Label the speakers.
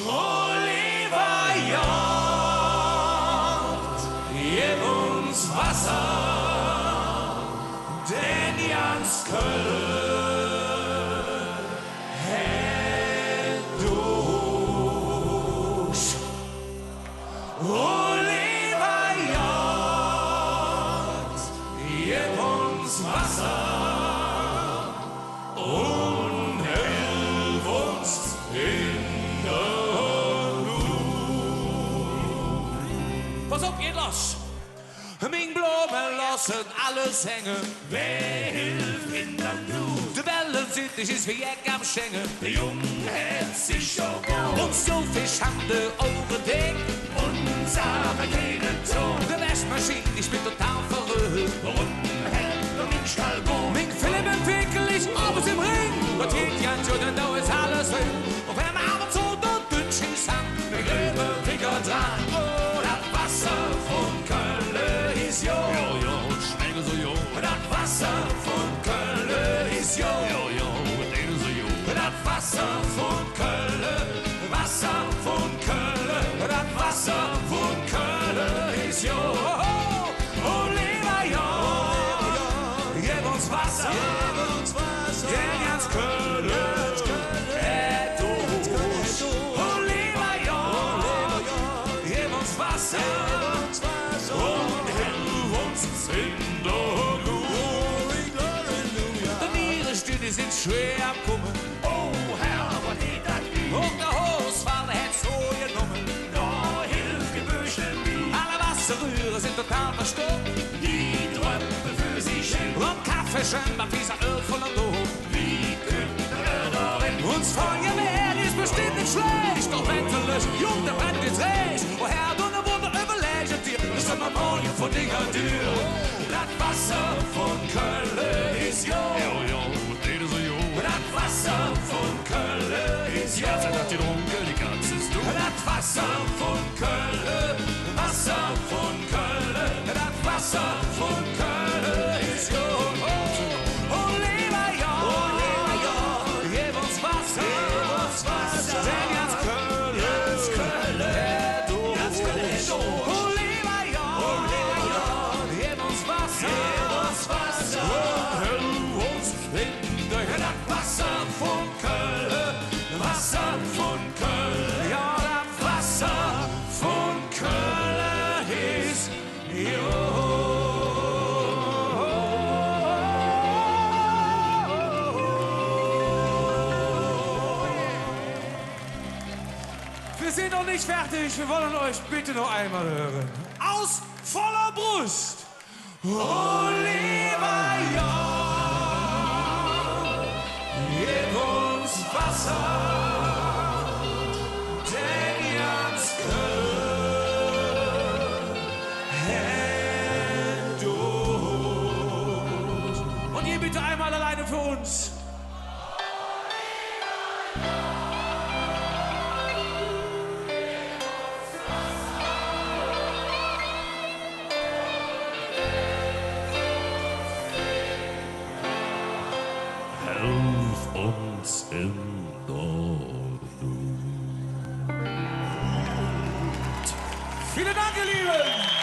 Speaker 1: Oliver Jort, gib uns Wasser, denn Jans Köln hält durch. Oliver Jort, gib uns Wasser und hilf uns in der Not. Pass auf, geht los! Mein Blumen lassen alles hängen. Wer hilft in der Not? Die Wellen sind nicht ist wie Jack am Schengen. Der Junge hält sich schon gut. Und so viel Schande over Ding. Unsere keine Ton. Die Waschmaschine, ich bin total verrückt. Unten hält der Stall gut. Mein Philipp im Winkel, ich abends im Ring. Und geht Jans und da ist alles hin. Und wenn man abends so dünn schießt, wir glühen Finger dran. Oh, das Wasser von Köln ist jo. Jo, schmeckt so jo. Das Wasser von Köln ist jo. Jo, den so jo. Das Wasser von Köln, Wasser von Köln. Das Wasser von Köln ist jo. Oliver Jort, gib uns Wasser, denn Jans Köln hält durch. Oliver Jort, gib uns Wasser und hilf uns in der Not. Die Nierenstünde sind schwer am Kummen. Oh Herr, was geht das wie? Und der Hausfall hat so genommen. Da hilft gebüschen wie. Alle Wasserröhre sind total verstummt. Die Tröpfe für sich hin. Und Kaffeeschen beim Pisa Öl voller Not. Wie könnte darin? Uns Feuerwehr ist bestimmt nicht schlecht. Doch wenn sie löscht, jung, der Brand ist recht. Oh Herr, du ne Wunder überlegt dir. Das ist mal morgen von Dinger Tür. Das Wasser von Köln ist jo. Jo, den so jo. Das Wasser von Köln ist jo. Jetzt hat die Runkel, die ganze Stube. Das Wasser von Köln, Wasser von Köln. Das Wasser von Köln ist jo. Oliver Jort, gib uns Wasser, denn Jans Köln hält durch. Oliver Jort, gib uns Wasser und hilf uns in der Not. Das Wasser von Köln, Wasser von Köln. Ja, das Wasser von Köln ist jo. Wir sind noch nicht fertig, wir wollen euch bitte noch einmal hören. Aus voller Brust! Oliver Jort, gib uns Wasser, denn Jans Köln hält durch. Und ihr bitte einmal alleine für uns. Hilf uns in der Not. Vielen Dank, ihr Lieben!